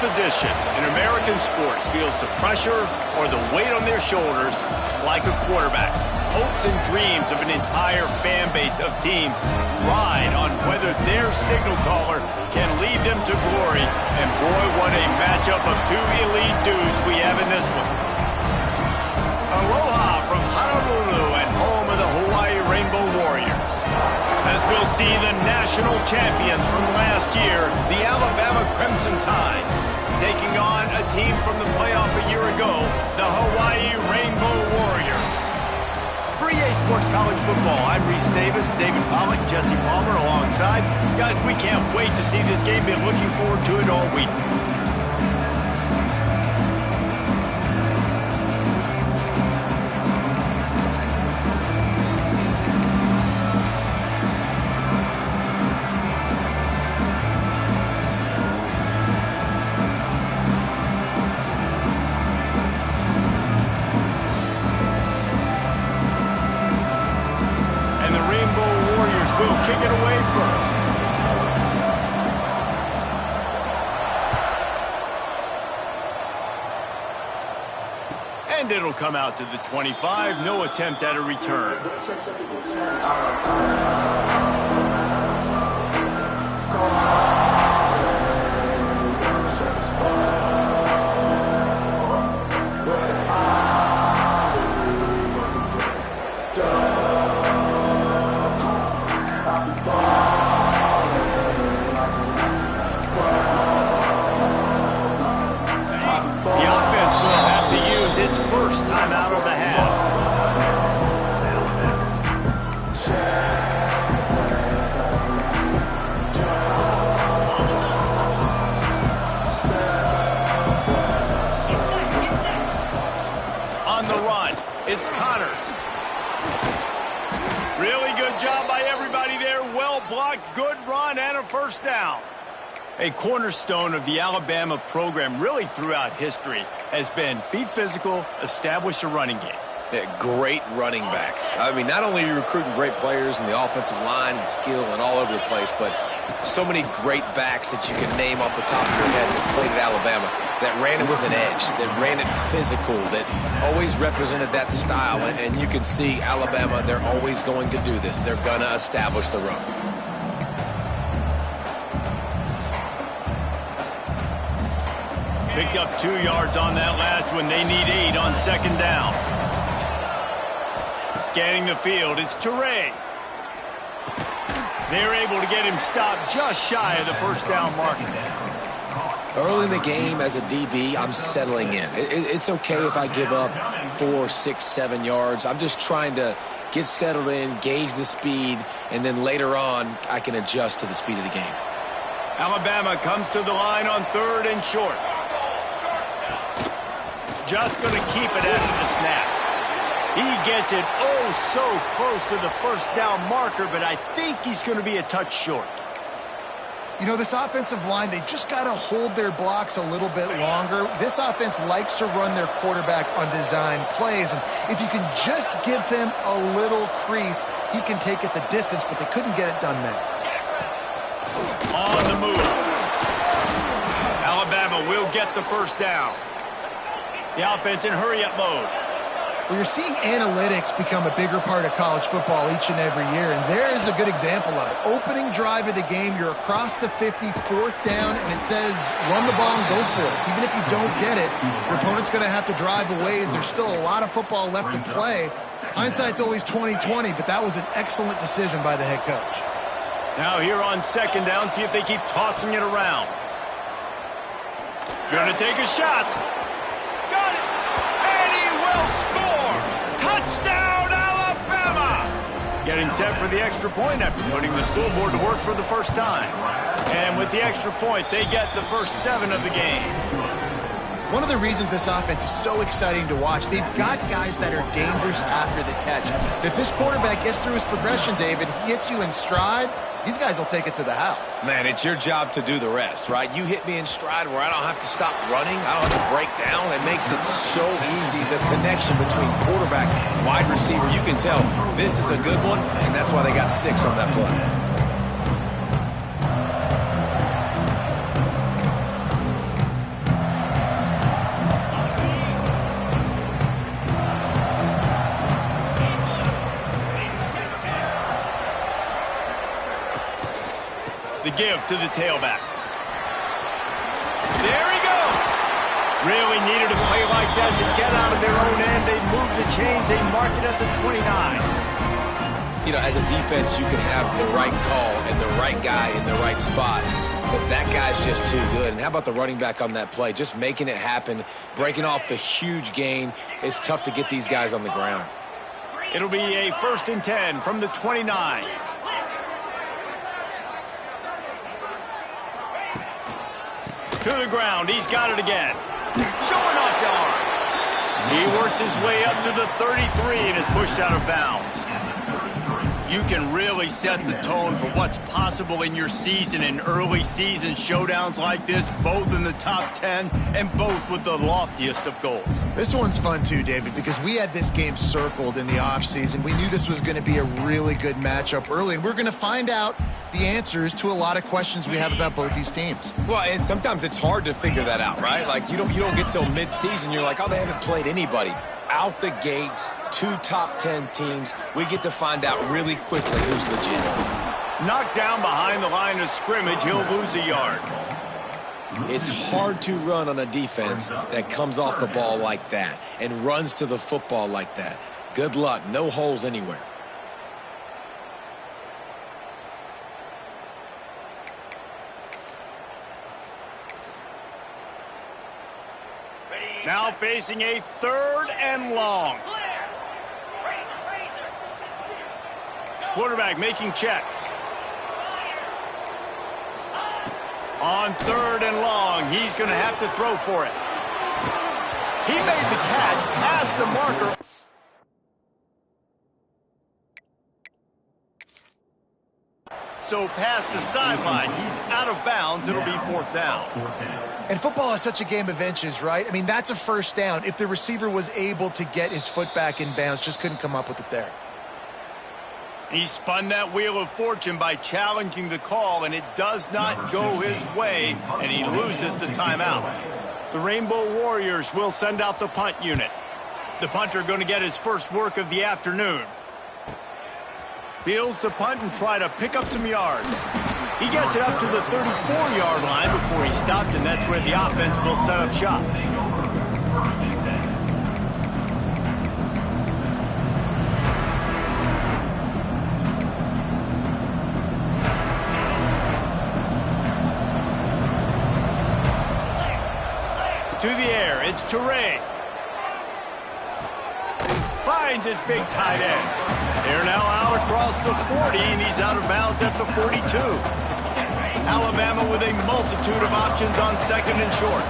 position in American sports feels the pressure or the weight on their shoulders like a quarterback. Hopes and dreams of an entire fan base of teams ride on whether their signal caller can lead them to glory. And boy, what a matchup of two elite dudes we have in this one. Aloha from Honolulu and home of the Hawaii Rainbow Warriors. As we'll see the national champions from last year, the Alabama Crimson Tide, taking on a team from the playoff a year ago, the Hawaii Rainbow Warriors. For EA Sports College Football, I'm Reese Davis, David Pollack, Jesse Palmer alongside. Guys, we can't wait to see this game. Been looking forward to it all week. Kick it away first. And it'll come out to the 25. No attempt at a return. First time out of the half. On the run, it's Connors. Really good job by everybody there. Well blocked, good run, and a first down. A cornerstone of the Alabama program really throughout history has been be physical, establish a running game. Yeah, great running backs. I mean, not only are you recruiting great players in the offensive line and skill and all over the place, but so many great backs that you can name off the top of your head that played at Alabama, that ran it with an edge, that ran it physical, that always represented that style. And you can see Alabama, they're always going to do this. They're going to establish the run. Picked up 2 yards on that last one. They need 8 on second down. Scanning the field, it's Toure. They're able to get him stopped just shy of the first down mark. Early in the game as a DB, I'm settling in. It's okay if I give up 4, 6, 7 yards. I'm just trying to get settled in, gauge the speed, and then later on, I can adjust to the speed of the game. Alabama comes to the line on 3rd and short. Just going to keep it after the snap. He gets it so close to the first down marker, but I think he's going to be a touch short. You know, this offensive line, they just got to hold their blocks a little bit longer. This offense likes to run their quarterback on design plays, and if you can just give him a little crease, he can take it the distance, but they couldn't get it done there. On the move. Alabama will get the first down. The offense in hurry-up mode. Well, you're seeing analytics become a bigger part of college football each and every year, and there is a good example of it. Opening drive of the game, you're across the 50, 4th down, and it says run the ball and go for it. Even if you don't get it, your opponent's going to have to drive a ways. There's still a lot of football left to play. Hindsight's always 20/20, but that was an excellent decision by the head coach. Now here on second down, see if they keep tossing it around. Going to take a shot. Got it! And he will score! Touchdown, Alabama! Getting set for the extra point after putting the scoreboard to work for the first time. And with the extra point, they get the first 7 of the game. One of the reasons this offense is so exciting to watch, they've got guys that are dangerous after the catch. If this quarterback gets through his progression, David, he hits you in stride, these guys will take it to the house. Man, it's your job to do the rest, right? You hit me in stride where I don't have to stop running. I don't have to break down. It makes it so easy. The connection between quarterback and wide receiver, you can tell this is a good one, and that's why they got 6 on that play. give to the tailback. There he goes. Really needed a play like that to get out of their own end. They move the chains. They mark it at the 29. You know, as a defense, you can have the right call and the right guy in the right spot, but that guy's just too good. And how about the running back on that play? Just making it happen, breaking off the huge gain. It's tough to get these guys on the ground. It'll be a 1st and 10 from the 29. To the ground. He's got it again. Showing off the arm. He works his way up to the 33 and is pushed out of bounds. You can really set the tone for what's possible in your season in early season showdowns like this, both in the top 10 and both with the loftiest of goals. This one's fun too, David, because we had this game circled in the offseason. We knew this was going to be a really good matchup early, and we're going to find out the answers to a lot of questions we have about both these teams. Well, and sometimes it's hard to figure that out, right? Like, you don't get till mid-season, you're like, oh, they haven't played anybody. Out the gates, 2 top 10 teams. We get to find out really quickly who's legit. Knocked down behind the line of scrimmage, he'll lose a yard. It's hard to run on a defense that comes off the ball like that and runs to the football like that. Good luck. No holes anywhere. Now facing a 3rd and long. Quarterback making checks. On 3rd and long, he's going to have to throw for it. He made the catch past the marker. So past the sideline, he's out of bounds. It'll be 4th down. And football is such a game of inches, right? I mean, that's a 1st down. If the receiver was able to get his foot back in bounds, just couldn't come up with it there. He spun that wheel of fortune by challenging the call, and it does not go his way, and he loses the timeout. The Rainbow Warriors will send out the punt unit. The punter going to get his first work of the afternoon. Fields the punt and try to pick up some yards. He gets it up to the 34-yard line before he stopped, and that's where the offense will set up shop. To the air, it's Toure. Finds his big tight end. They're now out across the 40, and he's out of bounds at the 42. Alabama with a multitude of options on 2nd and short.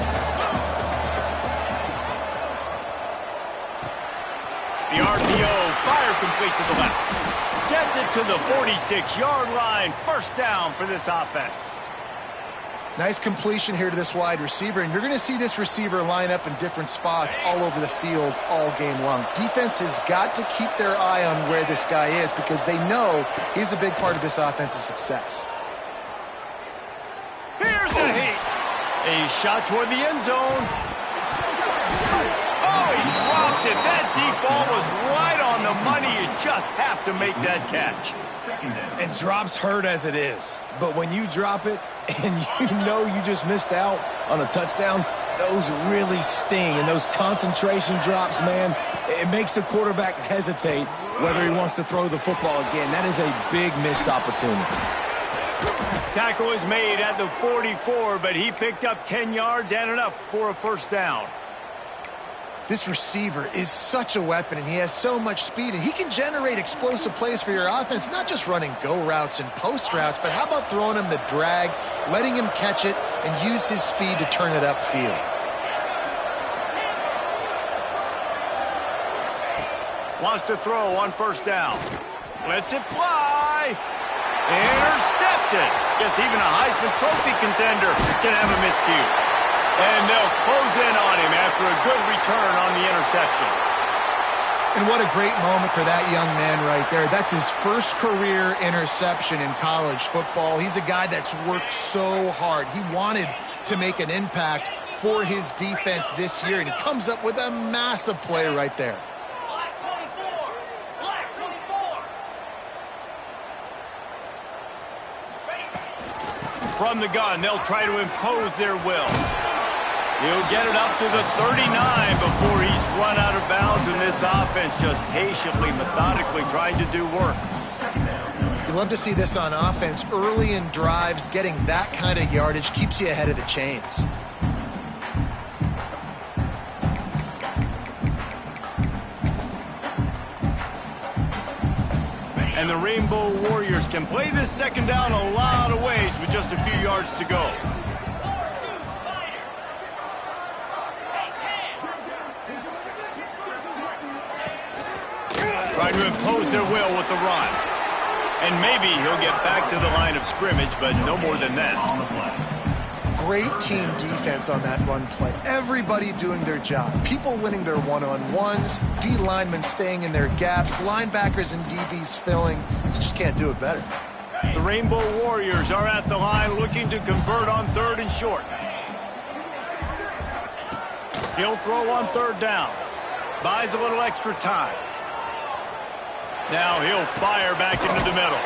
The RPO, fire complete to the left. Gets it to the 46-yard line. 1st down for this offense. Nice completion here to this wide receiver, and you're going to see this receiver line up in different spots all over the field all game long. Defense has got to keep their eye on where this guy is because they know he's a big part of this offense's success. Here's the heat. A shot toward the end zone. Oh, he dropped it. That deep ball was right on the money. You just have to make that catch. And drops hurt as it is. But when you drop it and you know you just missed out on a touchdown, those really sting. And those concentration drops, man, it makes the quarterback hesitate whether he wants to throw the football again. That is a big missed opportunity. Tackle is made at the 44, but he picked up 10 yards and enough for a 1st down. This receiver is such a weapon, and he has so much speed, and he can generate explosive plays for your offense, not just running go routes and post routes, but how about throwing him the drag, letting him catch it, and use his speed to turn it upfield. Wants to throw on 1st down. Lets it fly. Intercepted. Guess even a Heisman Trophy contender can have a miscue. And they'll close in on him after a good return on the interception. And what a great moment for that young man right there. That's his first career interception in college football. He's a guy that's worked so hard. He wanted to make an impact for his defense this year, and he comes up with a massive play right there. from the gun. They'll try to impose their will. He'll get it up to the 39 before he's run out of bounds, and this offense just patiently, methodically trying to do work. You love to see this on offense. Early in drives, getting that kind of yardage keeps you ahead of the chains. And the Rainbow Warriors can play this second down a lot of ways with just a few yards to go. Trying to impose their will with the run. And maybe he'll get back to the line of scrimmage, but no more than that. Great team defense on that run play. Everybody doing their job. People winning their one-on-ones, D linemen staying in their gaps, linebackers and DBs filling. You just can't do it better. The Rainbow Warriors are at the line looking to convert on 3rd and short. He'll throw on 3rd down. Buys a little extra time. Now he'll fire back into the middle.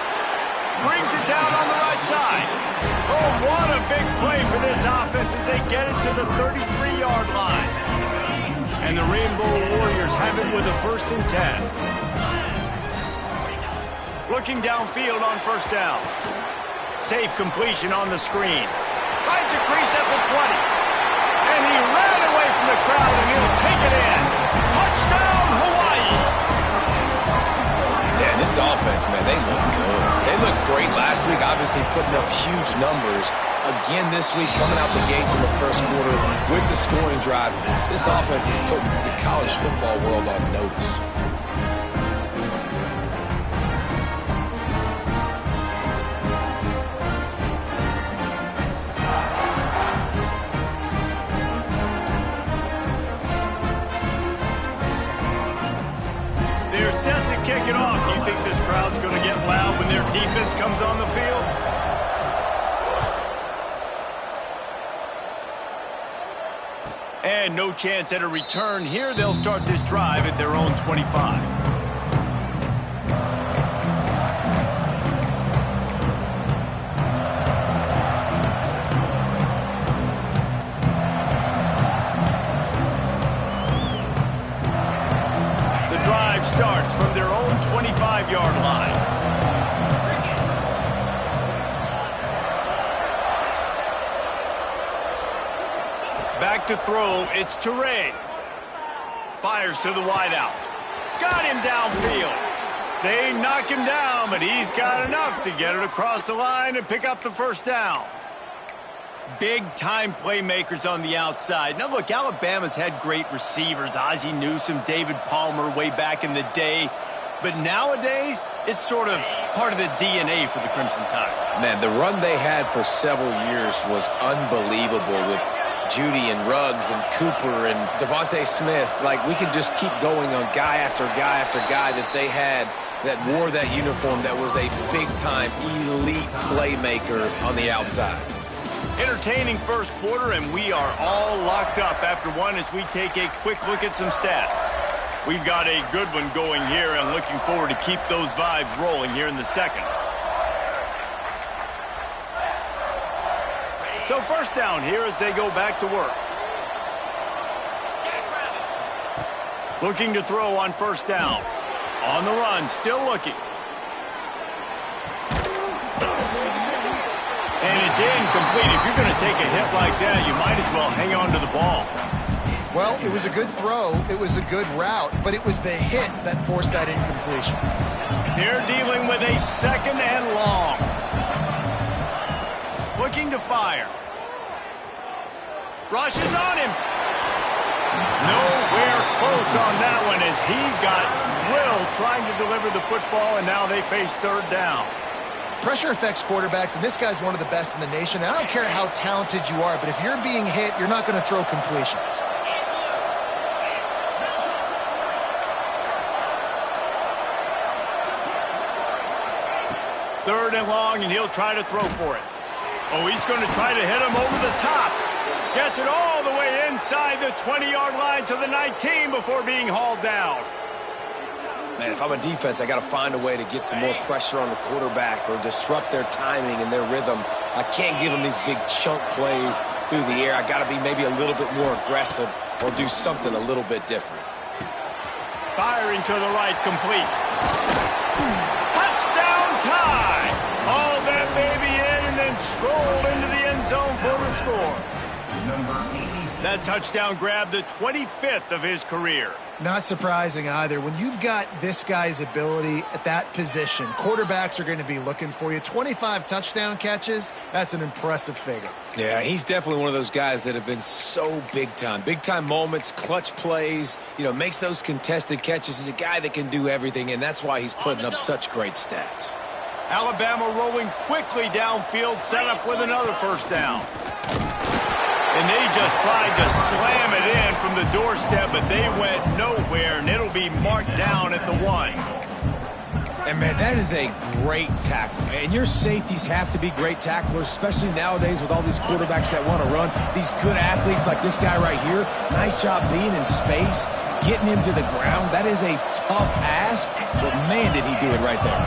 Brings it down on the right side. Oh, what a big play for this offense as they get it to the 33-yard line. And the Rainbow Warriors have it with a 1st and 10. Looking downfield on 1st down. Safe completion on the screen. Finds a crease at the 20. And he ran away from the crowd, and he'll take it in. Touchdown, Hawaii! Yeah, this offense, man, they look good. They looked great last week, obviously putting up huge numbers. Again this week, coming out the gates in the 1st quarter with the scoring drive. This offense is putting the college football world on notice. They're set to kick it off. You think this crowd's going to get loud when their defense comes on the field? And no chance at a return here. They'll start this drive at their own 25. Starts from their own 25-yard line. Back to throw, it's Teray. Fires to the wideout. Got him downfield. They knock him down, but he's got enough to get it across the line and pick up the 1st down. Big-time playmakers on the outside. Now, look, Alabama's had great receivers. Ozzie Newsome, David Palmer way back in the day. But nowadays, it's sort of part of the DNA for the Crimson Tide. Man, the run they had for several years was unbelievable with Judy and Ruggs and Cooper and Devontae Smith. Like, we could just keep going on guy after guy after guy that they had that wore that uniform that was a big-time elite playmaker on the outside. Entertaining 1st quarter, and we are all locked up after one as we take a quick look at some stats. We've got a good one going here and looking forward to keep those vibes rolling here in the 2nd. So 1st down here as they go back to work. Looking to throw on 1st down. On the run, still looking. And it's incomplete. If you're going to take a hit like that, you might as well hang on to the ball. Well, it was a good throw. It was a good route, but it was the hit that forced that incompletion. They're dealing with a 2nd and long. Looking to fire. Rushes on him. Nowhere close on that one as he got drilled trying to deliver the football, and now they face 3rd down. Pressure affects quarterbacks, and this guy's one of the best in the nation. I don't care how talented you are, but if you're being hit, you're not going to throw completions. Third and long, and he'll try to throw for it. Oh, he's going to try to hit him over the top. Gets it all the way inside the 20-yard line to the 19 before being hauled down. Man, if I'm a defense, I got to find a way to get some more pressure on the quarterback or disrupt their timing and their rhythm. I can't give him these big chunk plays through the air. I got to be maybe a little bit more aggressive or do something a little bit different. Firing to the right, complete. Touchdown tie! Hauled that baby in and then strolled into the end zone for the score. That touchdown grabbed the 25th of his career. Not surprising either. When you've got this guy's ability at that position, quarterbacks are going to be looking for you. 25 touchdown catches, that's an impressive figure. Yeah, he's definitely one of those guys that have been so big time. Big time moments, clutch plays, makes those contested catches. He's a guy that can do everything, and that's why he's putting up such great stats. Alabama rolling quickly downfield, set up with another first down. And they just tried to slam it in from the doorstep, but they went nowhere, and it'll be marked down at the 1. And, man, that is a great tackle. And your safeties have to be great tacklers, especially nowadays with all these quarterbacks that want to run. These good athletes like this guy right here, nice job being in space, getting him to the ground. That is a tough ask, but, man, did he do it right there.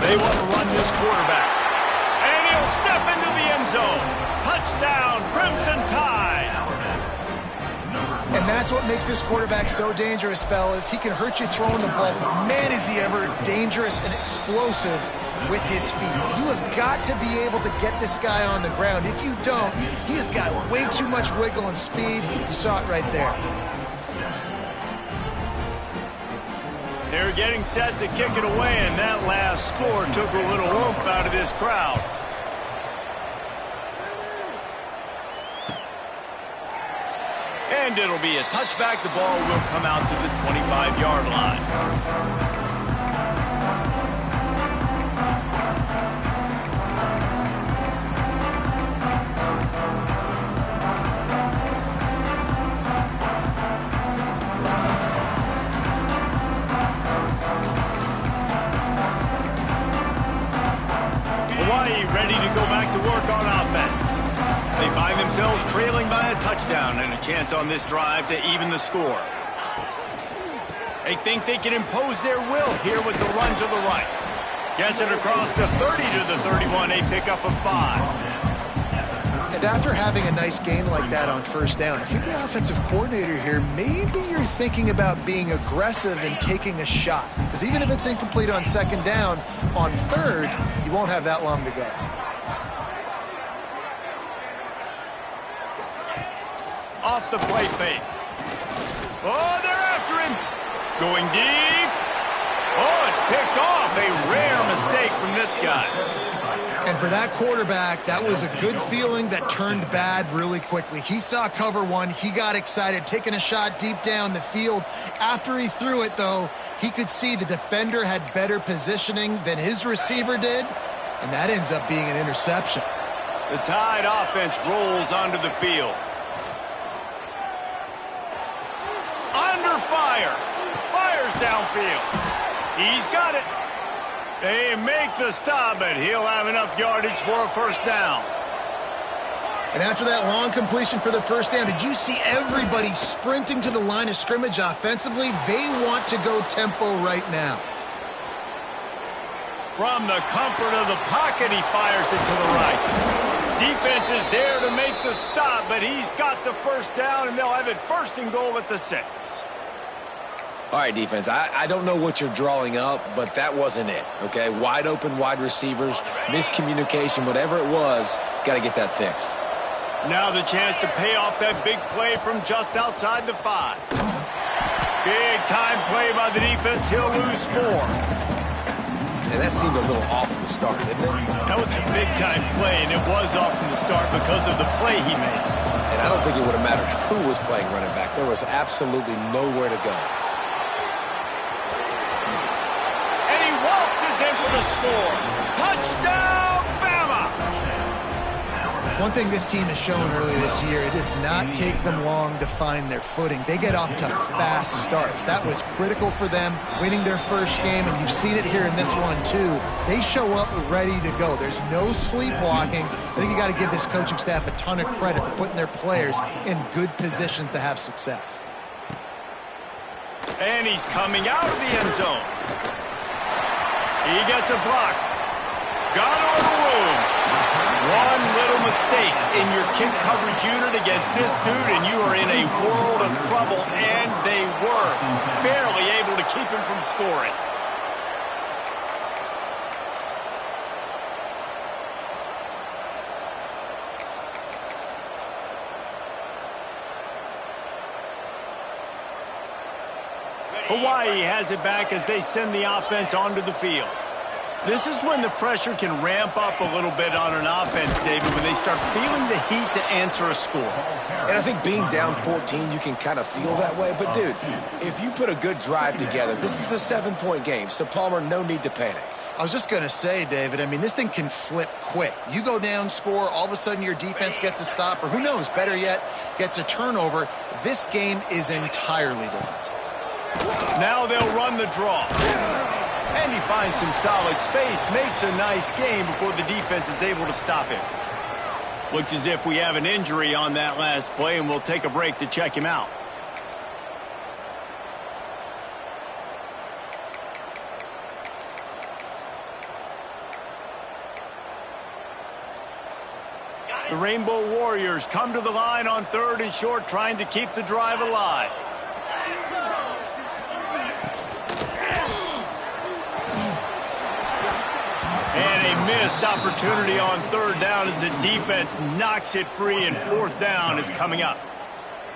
They want to run this quarterback. And he'll step into the end zone. Touchdown, Crimson Tide. And that's what makes this quarterback so dangerous, fellas. He can hurt you throwing the ball, but man, is he ever dangerous and explosive with his feet. You have got to be able to get this guy on the ground. If you don't, he has got way too much wiggle and speed. You saw it right there. They're getting set to kick it away, and that last score took a little oomph out of this crowd. And it'll be a touchback. The ball will come out to the 25-yard line. Ready to go back to work on offense. They find themselves trailing by a touchdown and a chance on this drive to even the score. They think they can impose their will here with the run to the right. Gets it across the 30 to the 31, a pickup of 5. And after having a nice gain like that on first down, if you're the offensive coordinator here, maybe you're thinking about being aggressive and taking a shot. Because even if it's incomplete on second down, on third, you won't have that long to go. Off the play fake. Oh, they're after him. Going deep. Oh, it's picked off. A rare mistake from this guy. And for that quarterback, that was a good feeling that turned bad really quickly. He saw cover one. He got excited, taking a shot deep down the field. After he threw it, though, he could see the defender had better positioning than his receiver did, and that ends up being an interception. The Tide offense rolls onto the field. Under fire. Fires downfield. He's got it. They make the stop, but he'll have enough yardage for a first down. And after that long completion for the first down, did you see everybody sprinting to the line of scrimmage offensively? They want to go tempo right now. From the comfort of the pocket, he fires it to the right. Defense is there to make the stop, but he's got the first down, and they'll have it first and goal at the 6. All right, defense, I don't know what you're drawing up, but that wasn't it, okay? Wide open wide receivers, miscommunication, whatever it was, got to get that fixed. Now the chance to pay off that big play from just outside the 5. Big time play by the defense. He'll lose 4. And that seemed a little off from the start, didn't it? That was a big time play, and it was off from the start because of the play he made. And I don't think it would have mattered who was playing running back. There was absolutely nowhere to go. In for the score. Touchdown, Bama! One thing this team has shown early this year, it does not take them long to find their footing. They get off to fast starts. That was critical for them, winning their first game, and you've seen it here in this one, too. They show up ready to go. There's no sleepwalking. I think you got to give this coaching staff a ton of credit for putting their players in good positions to have success. And he's coming out of the end zone. He gets a block. Got all the room. One little mistake in your kick coverage unit against this dude, and you are in a world of trouble, and they were barely able to keep him from scoring. Hawaii has it back as they send the offense onto the field. This is when the pressure can ramp up a little bit on an offense, David, when they start feeling the heat to answer a score. And I think being down 14, you can kind of feel that way. But, dude, if you put a good drive together, this is a 7-point game. So, Palmer, no need to panic. I was just going to say, David, I mean, this thing can flip quick. You go down, score, all of a sudden your defense gets a stop, or who knows, better yet, gets a turnover. This game is entirely different. Now they'll run the draw. And he finds some solid space, makes a nice game before the defense is able to stop him. Looks as if we have an injury on that last play, and we'll take a break to check him out. The Rainbow Warriors come to the line on 3rd and short, trying to keep the drive alive. And a missed opportunity on 3rd down as the defense knocks it free, and 4th down is coming up.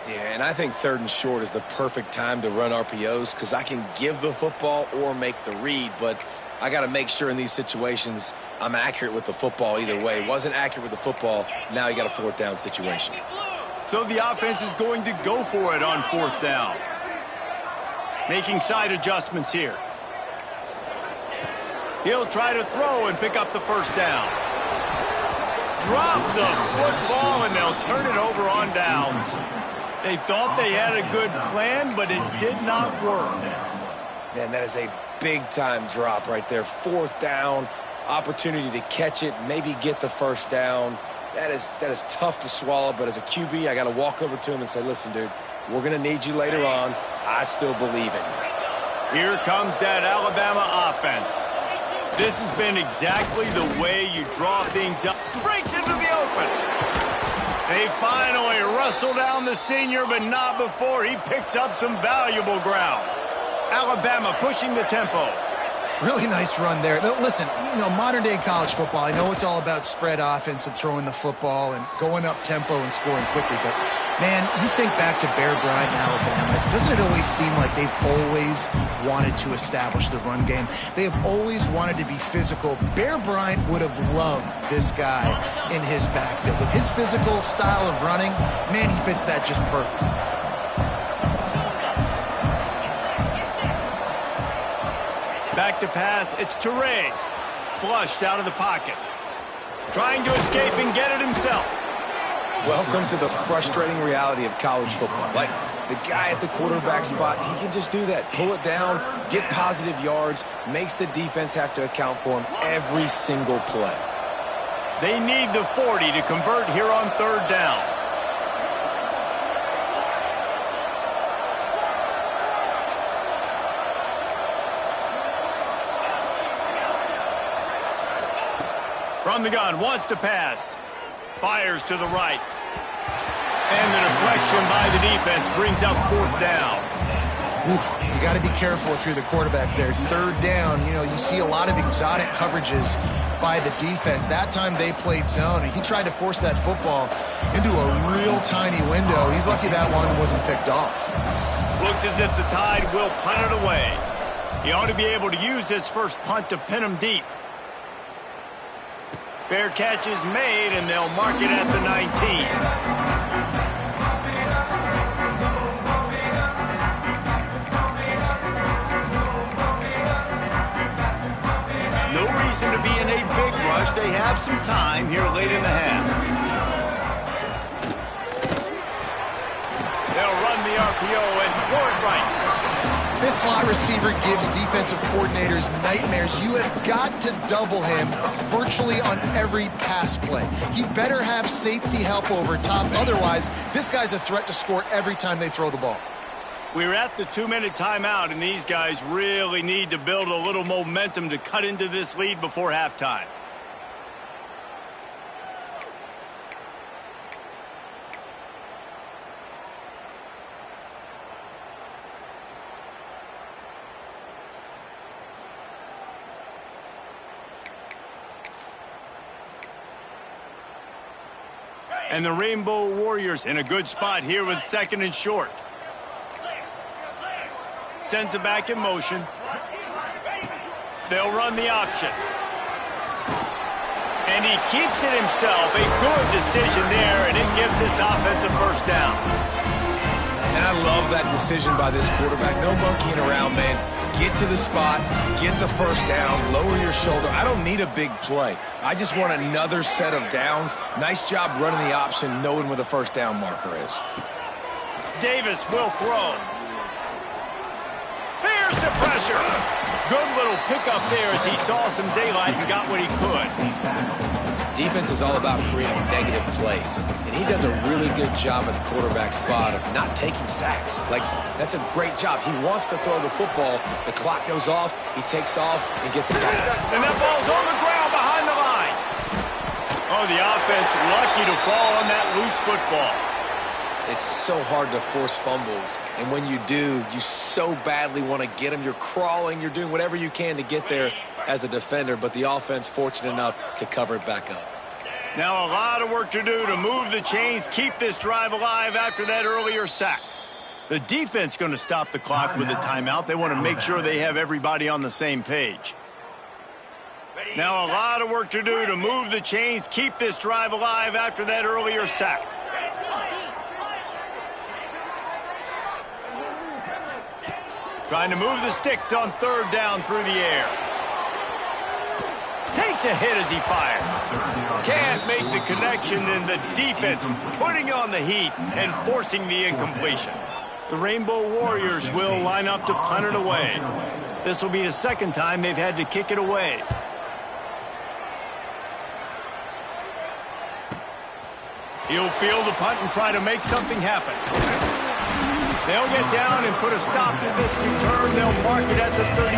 Yeah, and I think 3rd and short is the perfect time to run RPOs because I can give the football or make the read, but I got to make sure in these situations I'm accurate with the football either way. Wasn't accurate with the football, now you got a 4th down situation. So the offense is going to go for it on 4th down. Making side adjustments here. He'll try to throw and pick up the 1st down. Drop the football, and they'll turn it over on downs. They thought they had a good plan, but it did not work. Man, that is a big-time drop right there. 4th down, opportunity to catch it, maybe get the 1st down. That is tough to swallow, but as a QB, I got to walk over to him and say, listen, dude, we're going to need you later on. I still believe in you. Here comes that Alabama offense. This has been exactly the way you draw things up. Breaks into the open. They finally wrestle down the senior, but not before he picks up some valuable ground. Alabama pushing the tempo. Really nice run there. Now, listen, modern-day college football, I know it's all about spread offense and throwing the football and going up tempo and scoring quickly, but, man, you think back to Bear Bryant in Alabama, doesn't it always seem like they've always wanted to establish the run game? They have always wanted to be physical. Bear Bryant would have loved this guy in his backfield. With his physical style of running, man, he fits that just perfect. Back to pass, it's Toure. Flushed out of the pocket. Trying to escape and get it himself. Welcome to the frustrating reality of college football. Like, the guy at the quarterback spot, he can just do that. Pull it down, get positive yards, makes the defense have to account for him every single play. They need the 40 to convert here on 3rd down. From the gun, wants to pass. Fires to the right. And the deflection by the defense brings up 4th down. Oof, you got to be careful if you're the quarterback there. 3rd down, you see a lot of exotic coverages by the defense. That time they played zone, and he tried to force that football into a real tiny window. He's lucky that one wasn't picked off. Looks as if the Tide will punt it away. He ought to be able to use his first punt to pin him deep. Fair catch is made, and they'll mark it at the 19. No reason to be in a big rush. They have some time here late in the half. They'll run the RPO and throw it right. This slot receiver gives defensive coordinators nightmares. You have got to double him virtually on every pass play. He better have safety help over top. Otherwise, this guy's a threat to score every time they throw the ball. We're at the 2-minute timeout, and these guys really need to build a little momentum to cut into this lead before halftime. And the Rainbow Warriors in a good spot here with 2nd and short. Sends it back in motion. They'll run the option. And he keeps it himself. A good decision there, and it gives this offense a first down. And I love that decision by this quarterback. No monkeying around, man. Get to the spot, get the first down, lower your shoulder. I don't need a big play. I just want another set of downs. Nice job running the option, knowing where the first down marker is. Davis will throw. Here's the pressure. Good little pickup there as he saw some daylight and got what he could. Defense is all about creating negative plays, and he does a really good job at the quarterback spot of not taking sacks. Like, that's a great job. He wants to throw the football. The clock goes off, he takes off, and gets it back. And that ball's on the ground behind the line. Oh, the offense lucky to fall on that loose football. It's so hard to force fumbles, and when you do, you so badly want to get them. You're crawling, you're doing whatever you can to get there as a defender, but the offense fortunate enough to cover it back up. Now a lot of work to do to move the chains, keep this drive alive after that earlier sack. The defense going to stop the clock with a timeout. They want to make sure they have everybody on the same page. Now a lot of work to do to move the chains, keep this drive alive after that earlier sack. Trying to move the sticks on 3rd down through the air. Takes a hit as he fires. Can't make the connection, and the defense putting on the heat and forcing the incompletion. The Rainbow Warriors will line up to punt it away. This will be the 2nd time they've had to kick it away. He'll field the punt and try to make something happen. They'll get down and put a stop to this return. They'll mark it at the 32.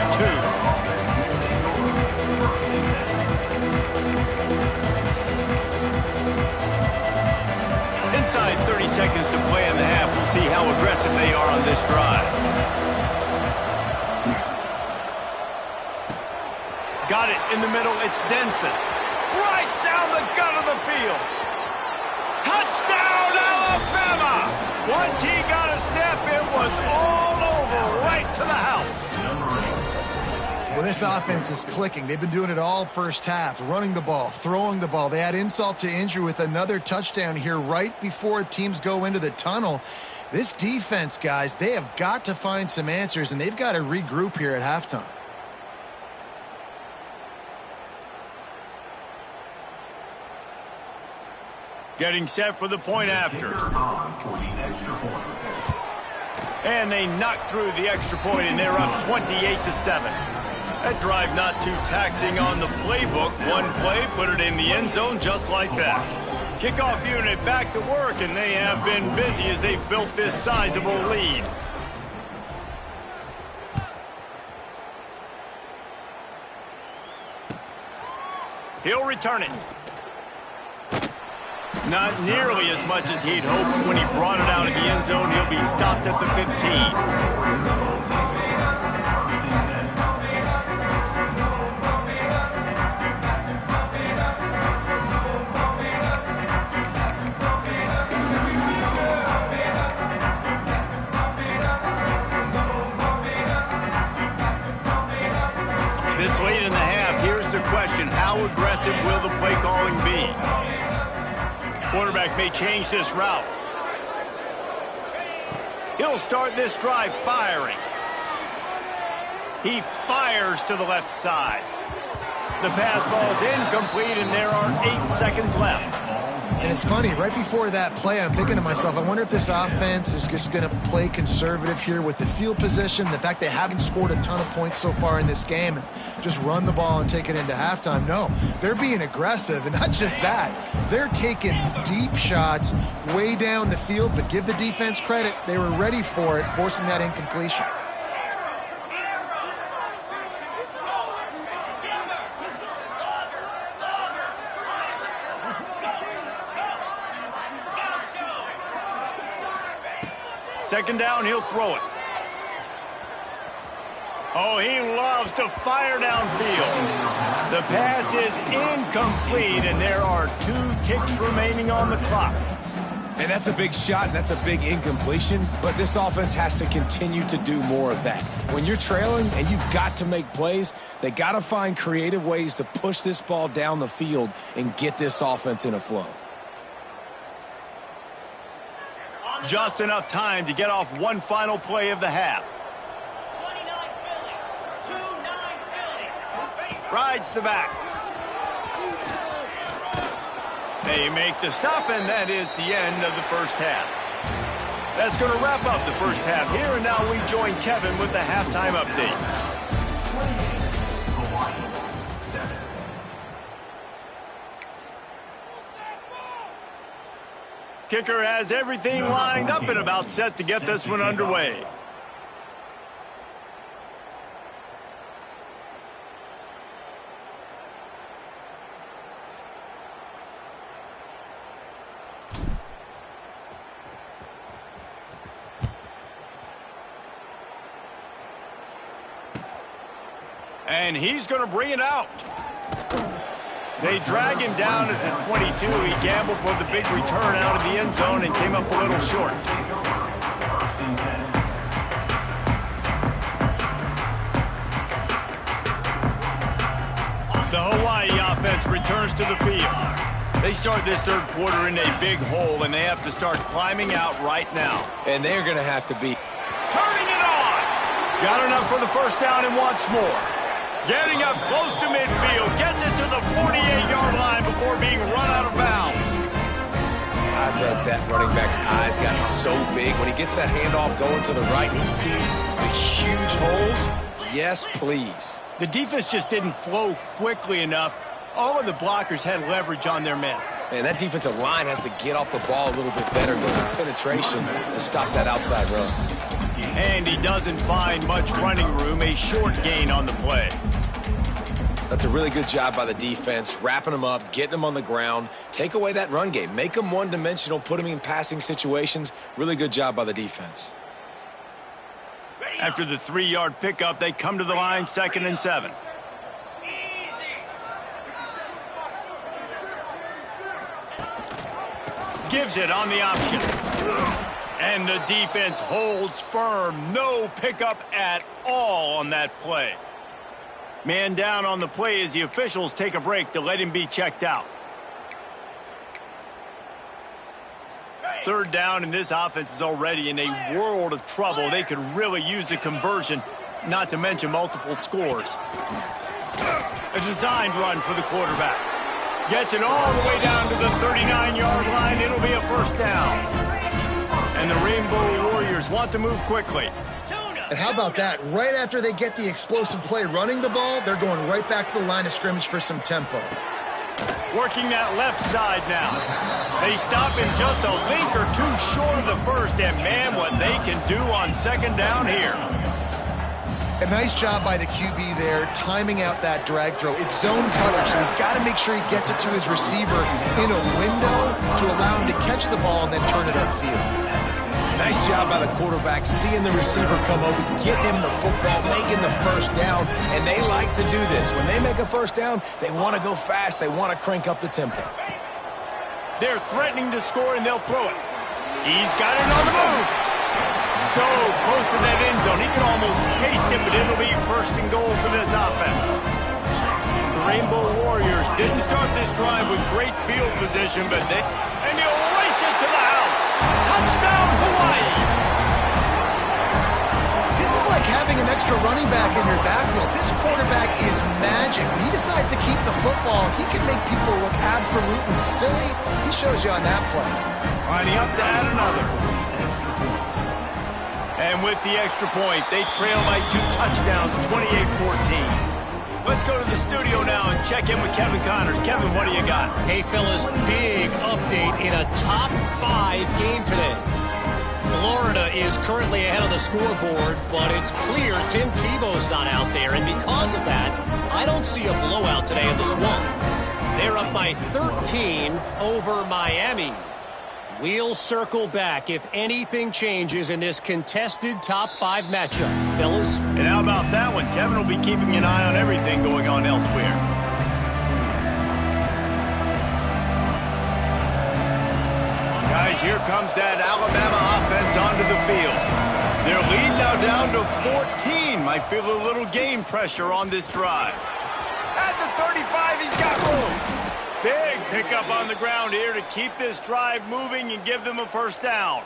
Inside 30 seconds to play in the half. We'll see how aggressive they are on this drive. Got it in the middle. It's Denson. Right down the gut of the field. Touchdown, Alabama! Once he got a step, it was all over, right to the house. Well, this offense is clicking. They've been doing it all first half, running the ball, throwing the ball. They had insult to injury with another touchdown here right before teams go into the tunnel. This defense, guys, they have got to find some answers, and they've got to regroup here at halftime. Getting set for the point after. And they knock through the extra point, and they're up 28-7. That drive not too taxing on the playbook. One play, put it in the end zone just like that. Kickoff unit back to work, and they have been busy as they've built this sizable lead. He'll return it. Not nearly as much as he'd hoped when he brought it out of the end zone. He'll be stopped at the 15. This late in the half, here's the question. How aggressive will the play calling be? Quarterback may change this route. He'll start this drive firing. He fires to the left side. The pass falls incomplete, and there are 8 seconds left. And it's funny, right before that play, I'm thinking to myself, I wonder if this offense is just going to play conservative here with the field position, the fact they haven't scored a ton of points so far in this game, and just run the ball and take it into halftime. No, they're being aggressive, and not just that. They're taking deep shots way down the field, but give the defense credit. They were ready for it, forcing that incompletion. Second down, he'll throw it. Oh, he loves to fire downfield. The pass is incomplete, and there are 2 ticks remaining remaining on the clock. And that's a big shot, and that's a big incompletion, but this offense has to continue to do more of that. When you're trailing and you've got to make plays, they got to find creative ways to push this ball down the field and get this offense in a flow. Just enough time to get off one final play of the half. Rides the back. They make the stop, and that is the end of the first half. That's going to wrap up the first half here, and now we join Kevin with the halftime update. Kicker has everything lined up and about set to get this one underway. And he's going to bring it out. They drag him down at the 22. He gambled for the big return out of the end zone and came up a little short. The Hawaii offense returns to the field. They start this third quarter in a big hole, and they have to start climbing out right now. And they're going to have to be turning it on. Got enough for the first down and wants more. Getting up close to midfield, gets it to the 48-yard line before being run out of bounds. I bet that running back's eyes got so big when he gets that handoff going to the right and he sees the huge holes. Yes, please. The defense just didn't flow quickly enough. All of the blockers had leverage on their men. And that defensive line has to get off the ball a little bit better, get some penetration to stop that outside run. And he doesn't find much running room, a short gain on the play. That's a really good job by the defense, wrapping them up, getting them on the ground. Take away that run game. Make them one-dimensional, put them in passing situations. Really good job by the defense. After the 3-yard pickup, they come to the line, 2nd and 7. Gives it on the option. And the defense holds firm. No pickup at all on that play. Man down on the play as the officials take a break to let him be checked out. Third down, and this offense is already in a world of trouble. They could really use a conversion, not to mention multiple scores. A designed run for the quarterback. Gets it all the way down to the 39-yard line. It'll be a first down. And the Rainbow Warriors want to move quickly. And how about that? Right after they get the explosive play running the ball, they're going right back to the line of scrimmage for some tempo. Working that left side now. They stop him just a link or two short of the first, and man, what they can do on second down here. A nice job by the QB there, timing out that drag throw. It's zone coverage, so he's got to make sure he gets it to his receiver in a window to allow him to catch the ball and then turn it upfield. Nice job by the quarterback, seeing the receiver come open, getting him the football, making the first down, and they like to do this. When they make a first down, they want to go fast. They want to crank up the tempo. They're threatening to score, and they'll throw it. He's got it on the move. So close to that end zone. He can almost taste it, but it'll be first and goal for this offense. The Rainbow Warriors didn't start this drive with great field position, but and they'll race it to the house. Touchdown, Hawaii! This is like having an extra running back in your backfield. This quarterback is magic. When he decides to keep the football, he can make people look absolutely silly. He shows you on that play. Lining up to add another. And with the extra point, they trail by 2 touchdowns, 28-14. Let's go to the studio now and check in with Kevin Connors. Kevin, what do you got? Hey, fellas, big update in a top 5 game today. Florida is currently ahead of the scoreboard, but it's clear Tim Tebow's not out there, and because of that, I don't see a blowout today in the Swamp. They're up by 13 over Miami. We'll circle back if anything changes in this contested top 5 matchup. Fellas? And how about that one? Kevin will be keeping an eye on everything going on elsewhere. here comes that Alabama offense onto the field. Their lead now down to 14. Might feel a little game pressure on this drive. At the 35, he's got room. Big pickup on the ground here to keep this drive moving and give them a first down.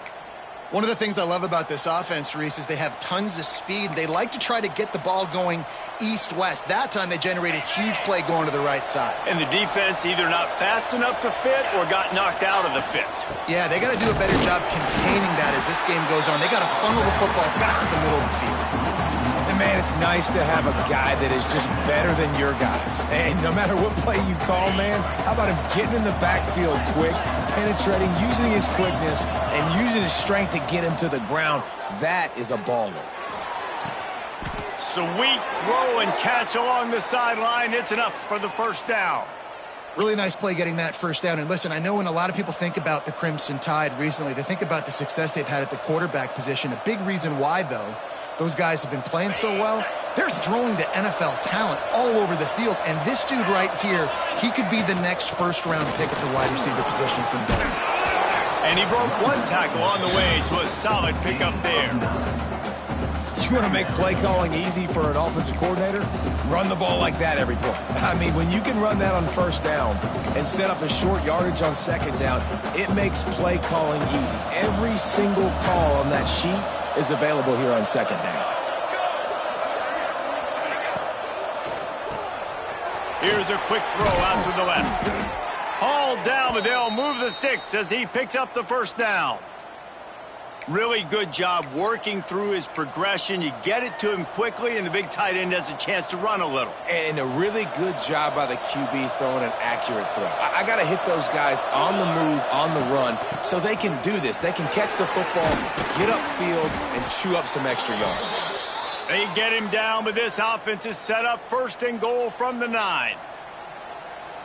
One of the things I love about this offense, Reese, is they have tons of speed. They like to try to get the ball going east-west. That time they generated a huge play going to the right side. And the defense either not fast enough to fit or got knocked out of the fit. Yeah, they got to do a better job containing that as this game goes on. They got to funnel the football back to the middle of the field. And, man, it's nice to have a guy that is just better than your guys. And no matter what play you call, man, how about him getting in the backfield quick, penetrating, using his quickness, and using his strength to get him to the ground? That is a baller. Sweet throw and catch along the sideline. It's enough for the first down. Really nice play getting that first down. And listen, I know when a lot of people think about the Crimson Tide recently, they think about the success they've had at the quarterback position. A big reason why, though, those guys have been playing so well, they're throwing the NFL talent all over the field. And this dude right here, he could be the next first-round pick at the wide receiver position from Bama. And he broke one tackle on the way to a solid pickup there. You want to make play calling easy for an offensive coordinator? Run the ball like that every play. I mean, when you can run that on first down and set up a short yardage on second down, it makes play calling easy. Every single call on that sheet is available here on second down. Here's a quick throw out to the left. Hauled down, but they'll move the sticks as he picks up the first down. Really good job working through his progression. You get it to him quickly, and the big tight end has a chance to run a little. And a really good job by the QB throwing an accurate throw. I got to hit those guys on the move, on the run, so they can do this. They can catch the football, get upfield, and chew up some extra yards. They get him down, but this offense is set up first and goal from the 9.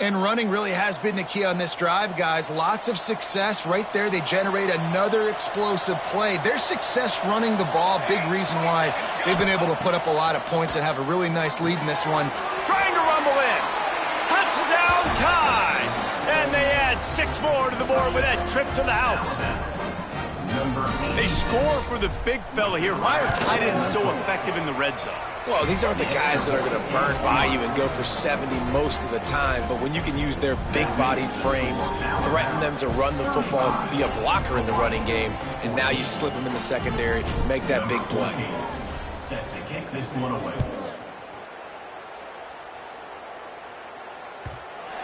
And running really has been the key on this drive, guys. Lots of success right there. They generate another explosive play. Their success running the ball, big reason why they've been able to put up a lot of points and have a really nice lead in this one. Trying to rumble in. Touchdown time. And they add 6 more to the board with that trip to the house. They score for the big fella here. Why are tight ends so effective in the red zone? Well, these aren't the guys that are going to burn by you and go for 70 most of the time, but when you can use their big-bodied frames, threaten them to run the football, be a blocker in the running game, and now you slip them in the secondary, make that big play. Set to kick this one away.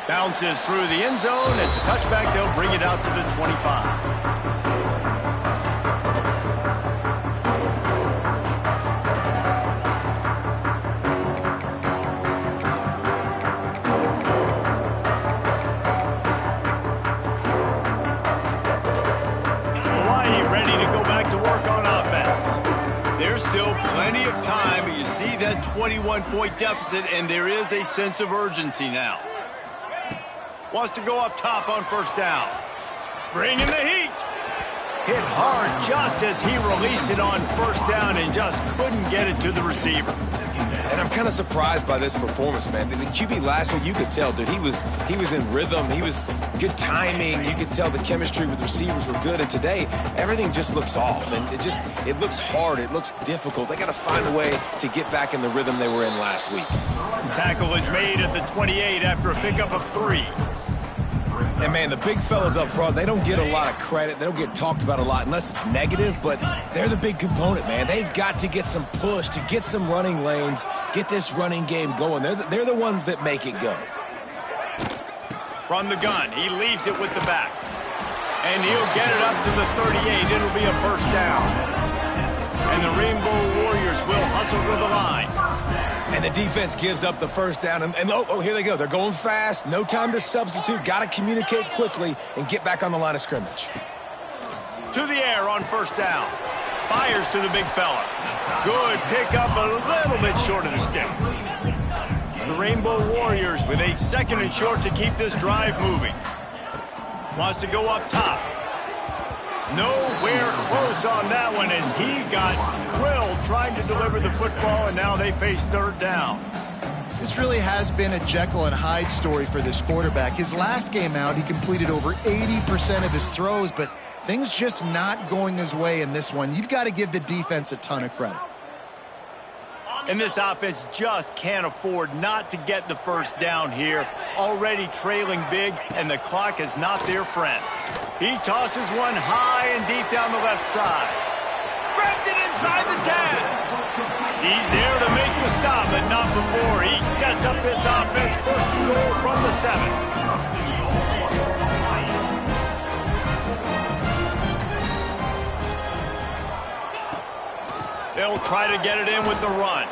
Bounces through the end zone. It's a touchback. They'll bring it out to the 25. There's still plenty of time, but you see that 21-point deficit, and there is a sense of urgency now. Wants to go up top on first down. Bringing the heat. Hit hard just as he released it on first down and just couldn't get it to the receiver. And I'm kind of surprised by this performance, man. The QB last week, you could tell, dude, he was in rhythm. He was good timing. You could tell the chemistry with receivers were good. And today, everything just looks off. And it looks hard. It looks difficult. They got to find a way to get back in the rhythm they were in last week. Tackle is made at the 28 after a pickup of 3. And, man, the big fellas up front, they don't get a lot of credit. They don't get talked about a lot unless it's negative, but they're the big component, man. They've got to get some push, to get some running lanes, get this running game going. They're the ones that make it go. From the gun, he leaves it with the back. And he'll get it up to the 38. It'll be a first down. And the Rainbow Warriors will hustle to the line. And the defense gives up the first down. And oh, here they go. They're going fast. No time to substitute. Got to communicate quickly and get back on the line of scrimmage. To the air on first down. Fires to the big fella. Good pickup, a little bit short of the sticks. The Rainbow Warriors with a 2nd and short to keep this drive moving. Wants to go up top. Nowhere close on that one as he got drilled trying to deliver the football, and now they face third down. This really has been a Jekyll and Hyde story for this quarterback. His last game out, he completed over 80% of his throws, but Things just not going his way in this one. You've got to give the defense a ton of credit. And this offense just can't afford not to get the first down here. Already trailing big, and the clock is not their friend. He tosses one high and deep down the left side. Grabs it inside the 10. He's there to make the stop, but not before. He sets up this offense first and goal from the 7. They'll try to get it in with the run.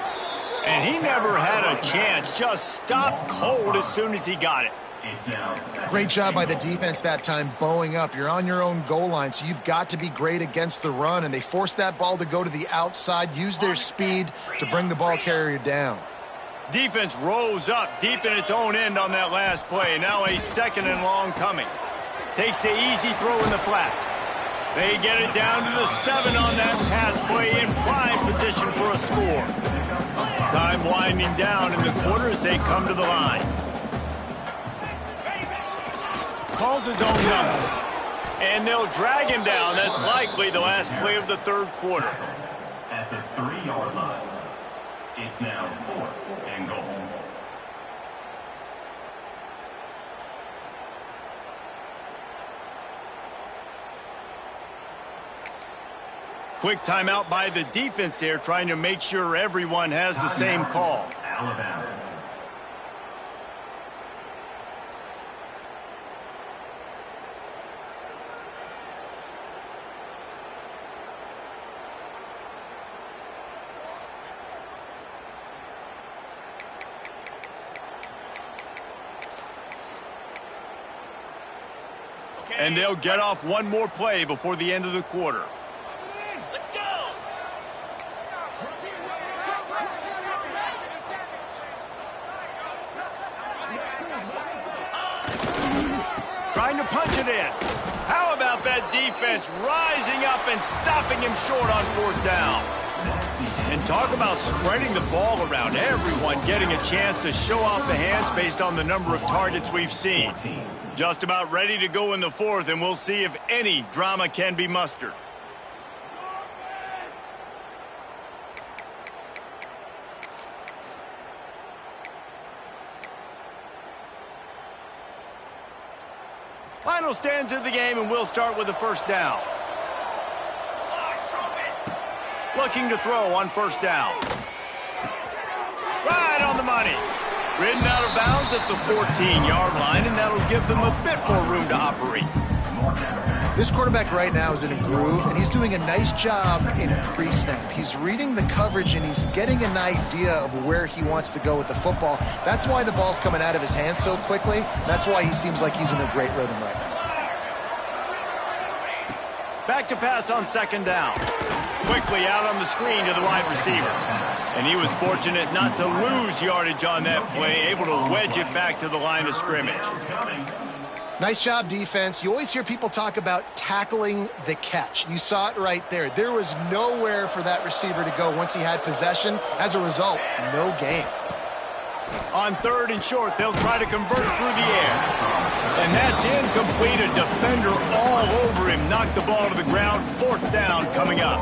And he never had a chance. Just stopped cold as soon as he got it. Great job by the defense that time, bowing up. You're on your own goal line, so you've got to be great against the run. And they forced that ball to go to the outside, use their speed to bring the ball carrier down. Defense rose up deep in its own end on that last play. Now a second and long coming. Takes the easy throw in the flat. They get it down to the 7 on that pass play in prime position for a score. Time winding down in the quarter as they come to the line. Calls his own number. And they'll drag him down. That's likely the last play of the third quarter. At the 3-yard line, it's now 4th and goal. Quick timeout by the defense there, trying to make sure everyone has the same call. Alabama. And they'll get off one more play before the end of the quarter. Trying to punch it in. How about that defense rising up and stopping him short on 4th down? And talk about spreading the ball around. Everyone getting a chance to show off the hands based on the number of targets we've seen. Just about ready to go in the 4th, and we'll see if any drama can be mustered. Final stands of the game, and we'll start with the first down. Looking to throw on 1st down. Right on the money. Ridden out of bounds at the 14-yard line, and that'll give them a bit more room to operate. This quarterback right now is in a groove, and he's doing a nice job in pre-snap. He's reading the coverage, and he's getting an idea of where he wants to go with the football. That's why the ball's coming out of his hands so quickly. That's why he seems like he's in a great rhythm right now. Back to pass on 2nd down. Quickly out on the screen to the wide receiver. And he was fortunate not to lose yardage on that play, able to wedge it back to the line of scrimmage. Nice job, defense. You always hear people talk about tackling the catch. You saw it right there. There was nowhere for that receiver to go once he had possession. As a result, no gain. On 3rd and short, they'll try to convert through the air. And that's incomplete. A defender all over him. Knocked the ball to the ground. 4th down coming up.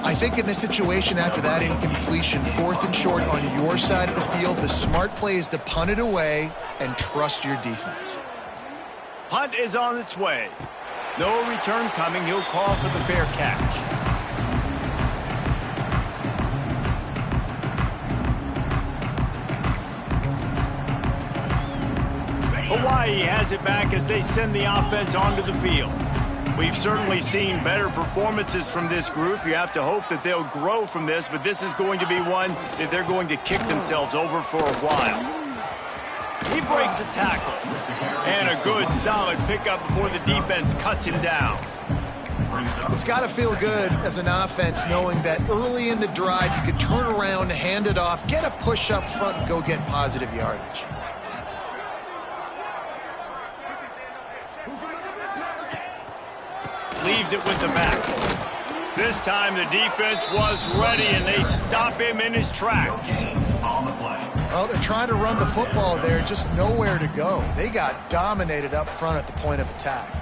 I think in this situation after that incompletion, 4th and short on your side of the field, the smart play is to punt it away and trust your defense. Punt is on its way. No return coming. He'll call for the fair catch. Hawaii has it back as they send the offense onto the field. We've certainly seen better performances from this group. You have to hope that they'll grow from this, but this is going to be one that they're going to kick themselves over for a while. He breaks a tackle. And a good, solid pickup before the defense cuts him down. It's got to feel good as an offense knowing that early in the drive you could turn around, hand it off, get a push up front, and go get positive yardage. Leaves it with the back. This time the defense was ready, and they stop him in his tracks. Well, they're trying to run the football there, just nowhere to go. They got dominated up front at the point of attack.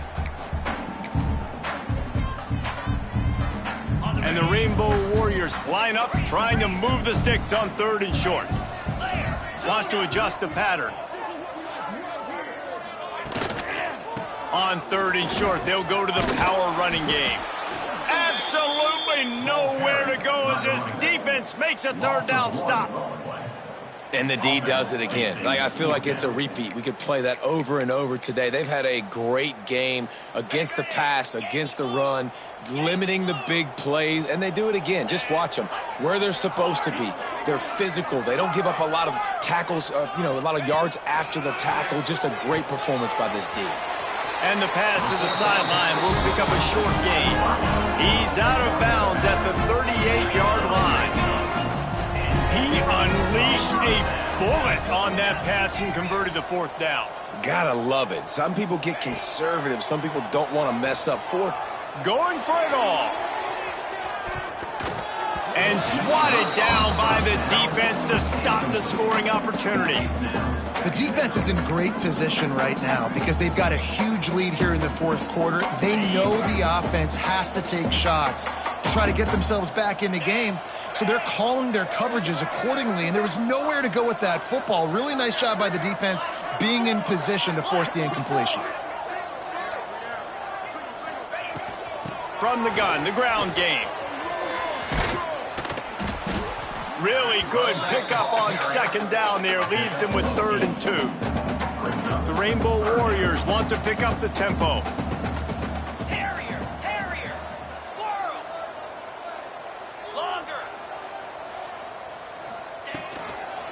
And the Rainbow Warriors line up, trying to move the sticks on 3rd and short. Wants to adjust the pattern. On 3rd and short, they'll go to the power running game. Absolutely nowhere to go as his defense makes a 3rd down stop. And the D does it again. I feel like it's a repeat. We could play that over and over today. They've had a great game against the pass, against the run, limiting the big plays, and they do it again. Just watch them where they're supposed to be. They're physical. They don't give up a lot of tackles, a lot of yards after the tackle. Just a great performance by this D. And the pass to the sideline will pick up a short gain. He's out of bounds at the 38-yard line. He unleashed a bullet on that pass and converted the 4th down. Gotta love it. Some people get conservative. Some people don't want to mess up. Going for it all. And swatted down by the defense to stop the scoring opportunity. The defense is in great position right now because they've got a huge lead here in the 4th quarter. They know the offense has to take shots to try to get themselves back in the game. So they're calling their coverages accordingly, and there was nowhere to go with that football. Really nice job by the defense being in position to force the incompletion. From the gun, the ground game. Really good pickup on 2nd down there. Leaves them with 3rd and 2. The Rainbow Warriors want to pick up the tempo. Terrier, squirrel, longer.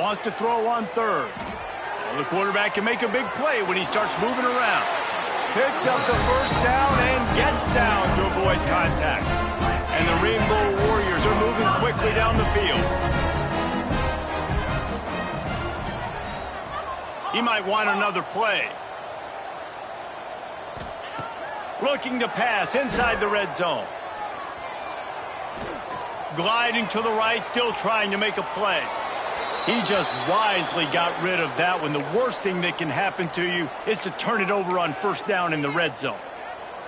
Wants to throw on 3rd. Well, the quarterback can make a big play when he starts moving around. Picks up the 1st down and gets down to avoid contact. And the Rainbow Warriors are moving quickly down the field. He might want another play. Looking to pass inside the red zone. Gliding to the right, still trying to make a play. He just wisely got rid of that one. The worst thing that can happen to you is to turn it over on 1st down in the red zone.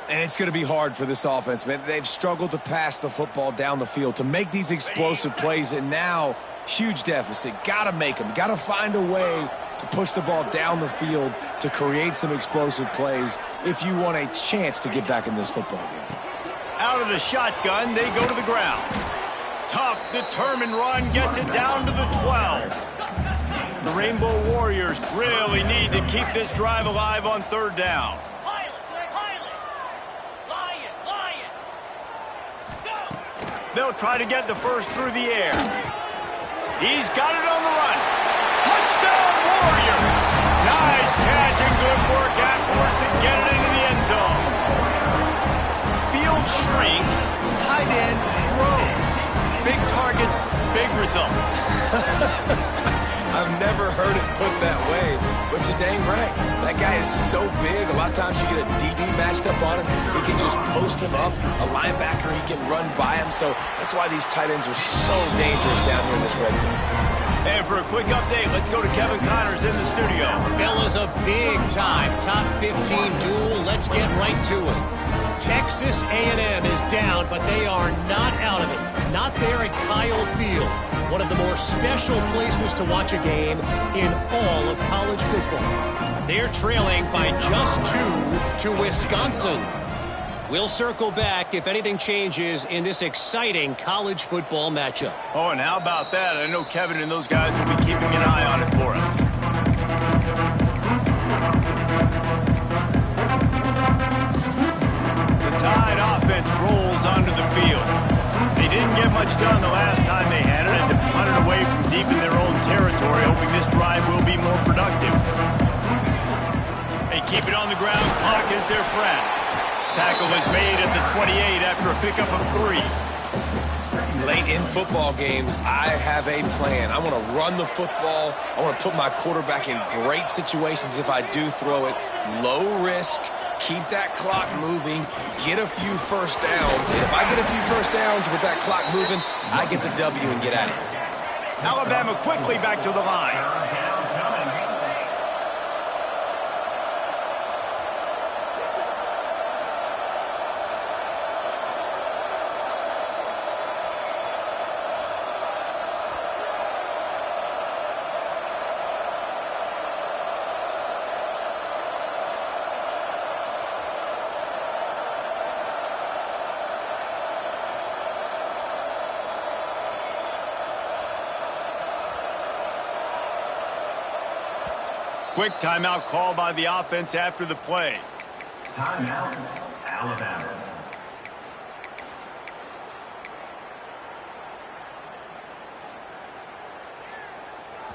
And it's going to be hard for this offense, man. They've struggled to pass the football down the field, to make these explosive plays, and now huge deficit. Got to make them. Got to find a way to push the ball down the field to create some explosive plays if you want a chance to get back in this football game. Out of the shotgun, they go to the ground. Tough, determined run gets it down to the 12. The Rainbow Warriors really need to keep this drive alive on 3rd down. They'll try to get the 1st through the air. He's got it on the run. Touchdown Warriors! Nice catch and good work afterwards to get it into the end zone. Field shrinks, tight end grows. Big targets, big results. I've never heard it put that way, but you're dang right. That guy is so big. A lot of times you get a DB matched up on him. He can just post him up. A linebacker, he can run by him. So that's why these tight ends are so dangerous down here in this red zone. And for a quick update, let's go to Kevin Connors in the studio. Fellas, a big-time top 15 duel. Let's get right to it. Texas A&M is down, but they are not out of it. Not there at Kyle Field, one of the more special places to watch a game in all of college football. They're trailing by just 2 to Wisconsin. We'll circle back if anything changes in this exciting college football matchup. Oh, and how about that? I know Kevin and those guys will be keeping an eye on it for us. The Tide offense rolls onto the field. They didn't get much done the last time they had it, and to punt it away from deep in their own territory, hoping this drive will be more productive. They keep it on the ground. Clock is their friend. Tackle is made at the 28 after a pickup of 3. Late in football games, I have a plan. I want to run the football. I want to put my quarterback in great situations if I do throw it. Low risk. Keep that clock moving, get a few 1st downs, and if I get a few 1st downs with that clock moving, I get the W and get out of here. Alabama quickly back to the line. Quick timeout call by the offense after the play. Timeout, Alabama.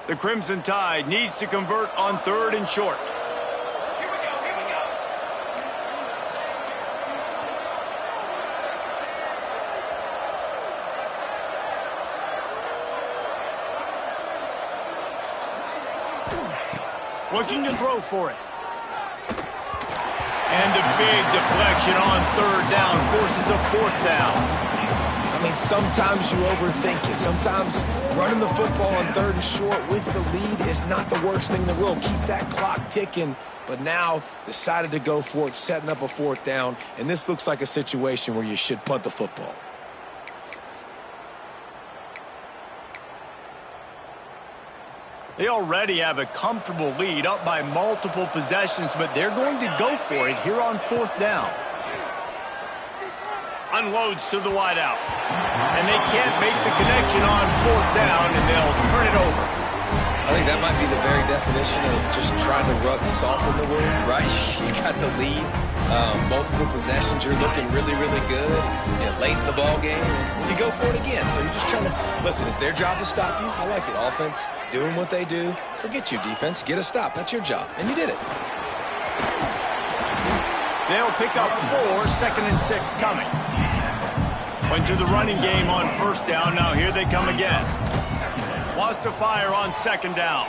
The Crimson Tide needs to convert on 3rd and short. Here we go, here we go. Looking to throw for it. And a big deflection on 3rd down forces a 4th down. I mean, sometimes you overthink it. Sometimes running the football on 3rd and short with the lead is not the worst thing in the world. Keep that clock ticking. But now decided to go for it, setting up a 4th down. And this looks like a situation where you should punt the football. They already have a comfortable lead, up by multiple possessions, but they're going to go for it here on 4th down. Unloads to the wideout. And they can't make the connection on 4th down, and they'll turn it over. I think that might be the very definition of just trying to rub salt in the wound, right? You got the lead, multiple possessions, you're looking really, really good, late in the ball game, and you go for it again. So you're just trying to, listen, it's their job to stop you. I like it. Offense doing what they do. Forget you, defense. Get a stop. That's your job, and you did it. They'll pick up 4, 2nd and 6 coming. Went to the running game on 1st down. Now here they come again. Wants to fire on 2nd down.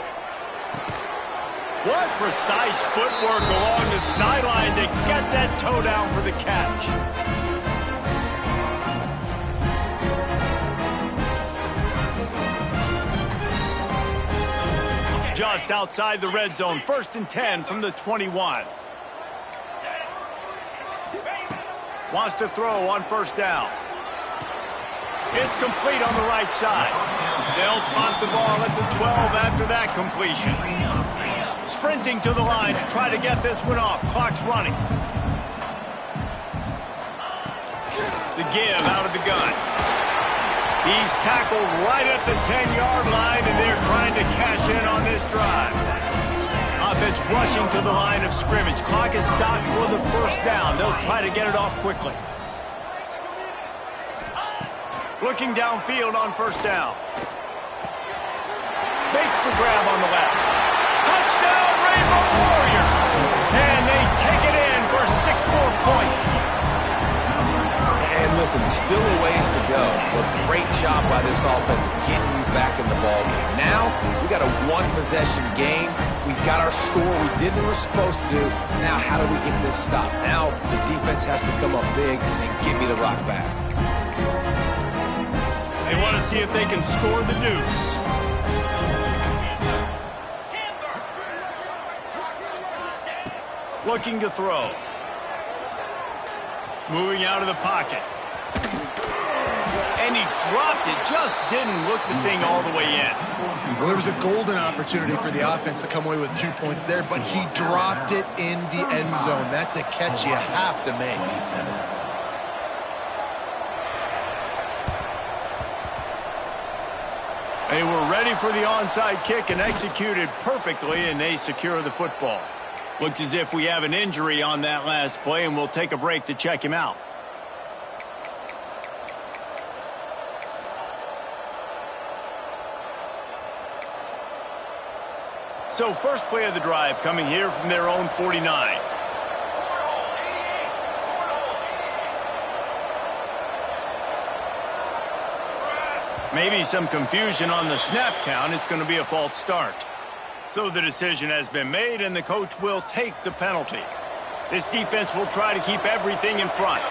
What precise footwork along the sideline to get that toe down for the catch. Just outside the red zone, 1st and 10 from the 21. Wants to throw on 1st down. It's complete on the right side. They'll spot the ball at the 12 after that completion. Sprinting to the line to try to get this one off. Clock's running. The give out of the gun. He's tackled right at the 10-yard line, and they're trying to cash in on this drive. Offense rushing to the line of scrimmage. Clock is stopped for the 1st down. They'll try to get it off quickly. Looking downfield on 1st down. Makes the grab on the left. Touchdown, Rainbow Warriors! And they take it in for 6 more points. And listen, still a ways to go, but great job by this offense getting you back in the ball game. Now, we got a 1-possession game. We got our score. We did what we're supposed to do. Now, how do we get this stopped? Now, the defense has to come up big and give me the rock back. They want to see if they can score the deuce. Looking to throw. Moving out of the pocket. And he dropped it. Just didn't look the thing all the way in. Well, there was a golden opportunity for the offense to come away with 2 points there, but he dropped it in the end zone. That's a catch you have to make. They were ready for the onside kick and executed perfectly, and they secure the football. Looks as if we have an injury on that last play, and we'll take a break to check him out. So first play of the drive coming here from their own 49. Maybe some confusion on the snap count. It's going to be a false start. So the decision has been made, and the coach will take the penalty. This defense will try to keep everything in front.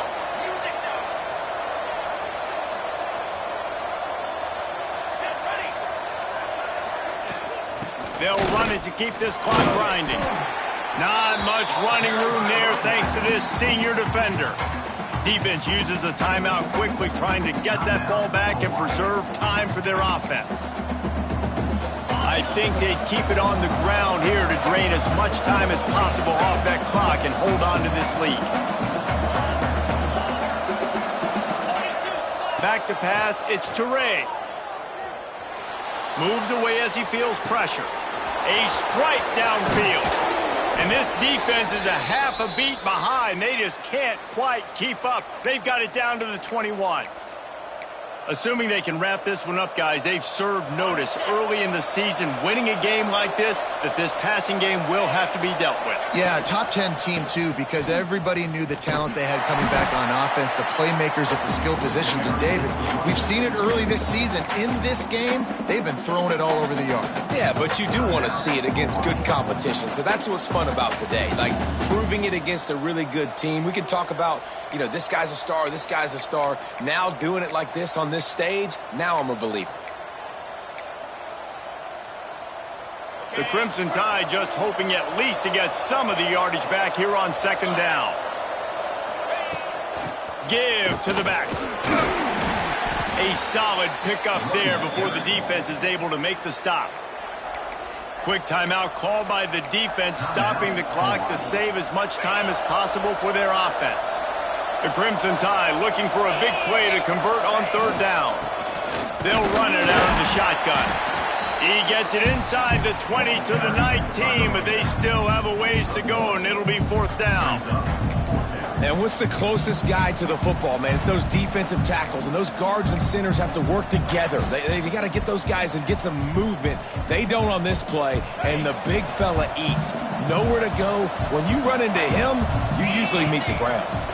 They'll run it to keep this clock grinding. Not much running room there thanks to this senior defender. Defense uses a timeout quickly, trying to get that ball back and preserve time for their offense. I think they'd keep it on the ground here to drain as much time as possible off that clock and hold on to this lead. Back to pass, it's Toure. Moves away as he feels pressure. A strike downfield. And this defense is a half a beat behind. They just can't quite keep up. They've got it down to the 21. Assuming they can wrap this one up, guys, they've served notice early in the season, winning a game like this, that this passing game will have to be dealt with. Yeah, top 10 team, too, because everybody knew the talent they had coming back on offense, the playmakers at the skill positions. And, David, we've seen it early this season. In this game, they've been throwing it all over the yard. Yeah, but you do want to see it against good competition. So that's what's fun about today, like proving it against a really good team. We can talk about, you know, this guy's a star, this guy's a star. Now doing it like this on this stage, now I'm a believer. The Crimson Tide just hoping at least to get some of the yardage back here on second down. Give to the back. A solid pickup there before the defense is able to make the stop. Quick timeout called by the defense, stopping the clock to save as much time as possible for their offense. The Crimson Tide looking for a big play to convert on third down. They'll run it out of the shotgun. He gets it inside the 20 to the 19, but they still have a ways to go, and it'll be fourth down. And what's the closest guy to the football, man? It's those defensive tackles, and those guards and centers have to work together. They got to get those guys and get some movement. They don't on this play, and the big fella eats. Nowhere to go. When you run into him, you usually meet the ground.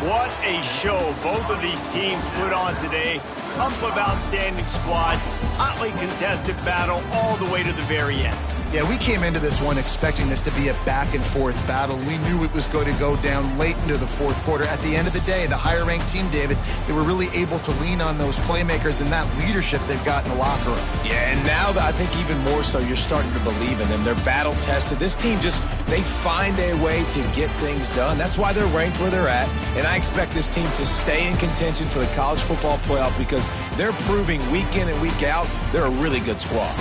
What a show both of these teams put on today. Couple of outstanding squads, hotly contested battle all the way to the very end. Yeah, we came into this one expecting this to be a back-and-forth battle. We knew it was going to go down late into the fourth quarter. At the end of the day, the higher-ranked team, David, they were really able to lean on those playmakers and that leadership they've got in the locker room. Yeah, and now I think even more so, you're starting to believe in them. They're battle-tested. This team they find a way to get things done. That's why they're ranked where they're at. And I expect this team to stay in contention for the college football playoff because they're proving week in and week out they're a really good squad.